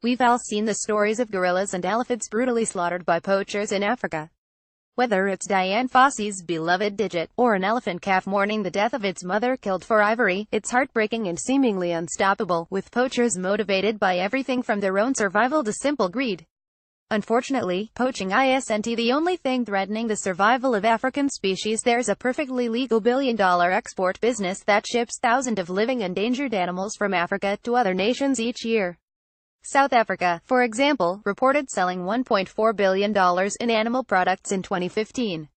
We've all seen the stories of gorillas and elephants brutally slaughtered by poachers in Africa. Whether it's Dian Fossey's beloved Digit, or an elephant calf mourning the death of its mother killed for ivory, it's heartbreaking and seemingly unstoppable, with poachers motivated by everything from their own survival to simple greed. Unfortunately, poaching isn't the only thing threatening the survival of African species. There's a perfectly legal billion-dollar export business that ships thousands of living endangered animals from Africa to other nations each year. South Africa, for example, reported selling $1.4 billion in animal products in 2015.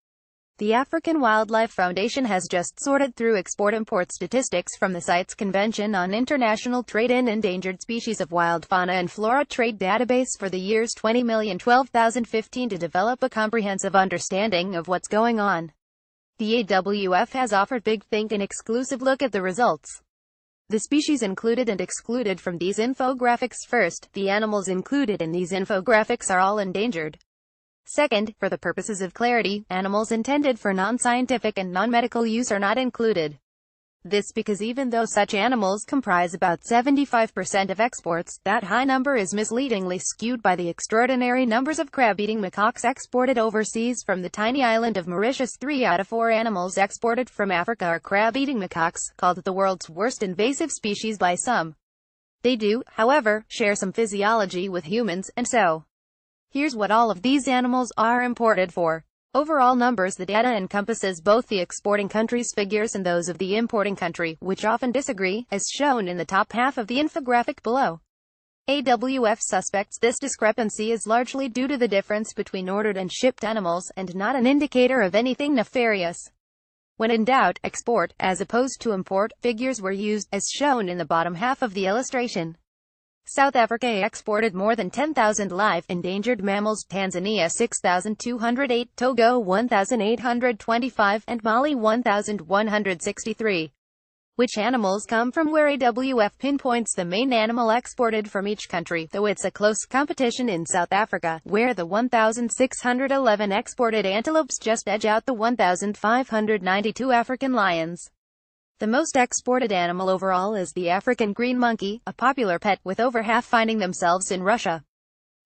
The African Wildlife Foundation has just sorted through export-import statistics from the CITES Convention on International Trade in Endangered Species of Wild Fauna and Flora Trade Database for the years 2012-2015 to develop a comprehensive understanding of what's going on. The AWF has offered Big Think an exclusive look at the results. The species included and excluded from these infographics. First, the animals included in these infographics are all endangered. Second, for the purposes of clarity, animals intended for non-scientific and non-medical use are not included. This because even though such animals comprise about 75% of exports, that high number is misleadingly skewed by the extraordinary numbers of crab-eating macaques exported overseas from the tiny island of Mauritius. 3 out of 4 animals exported from Africa are crab-eating macaques, called the world's worst invasive species by some. They do, however, share some physiology with humans, and so here's what all of these animals are imported for. Overall numbers. The data encompasses both the exporting country's figures and those of the importing country, which often disagree, as shown in the top half of the infographic below. AWF suspects this discrepancy is largely due to the difference between ordered and shipped animals, and not an indicator of anything nefarious. When in doubt, export, as opposed to import, figures were used, as shown in the bottom half of the illustration. South Africa exported more than 10,000 live, endangered mammals, Tanzania 6,208, Togo 1,825, and Mali 1,163. Which animals come from where? AWF pinpoints the main animal exported from each country, though it's a close competition in South Africa, where the 1,611 exported antelopes just edge out the 1,592 African lions. The most exported animal overall is the African green monkey, a popular pet, with over half finding themselves in Russia.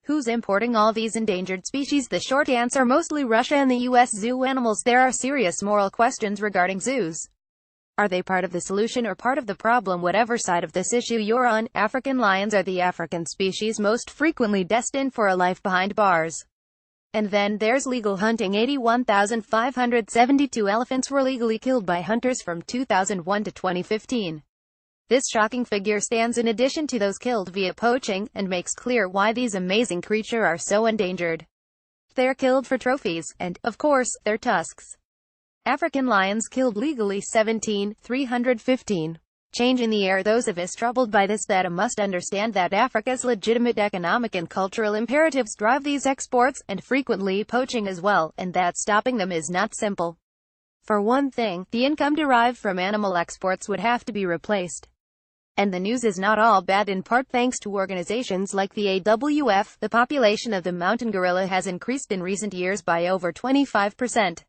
Who's importing all these endangered species? The short answer: mostly Russia and the US. Zoo animals. There are serious moral questions regarding zoos. Are they part of the solution or part of the problem? Whatever side of this issue you're on, African lions are the African species most frequently destined for a life behind bars. And then there's legal hunting. 81,572 elephants were legally killed by hunters from 2001 to 2015. This shocking figure stands in addition to those killed via poaching, and makes clear why these amazing creatures are so endangered. They're killed for trophies, and, of course, their tusks. African lions killed legally 17,315. Change in the air. Those of us troubled by this data must understand that Africa's legitimate economic and cultural imperatives drive these exports, and frequently poaching as well, and that stopping them is not simple. For one thing, the income derived from animal exports would have to be replaced. And the news is not all bad. In part thanks to organizations like the AWF, the population of the mountain gorilla has increased in recent years by over 25%.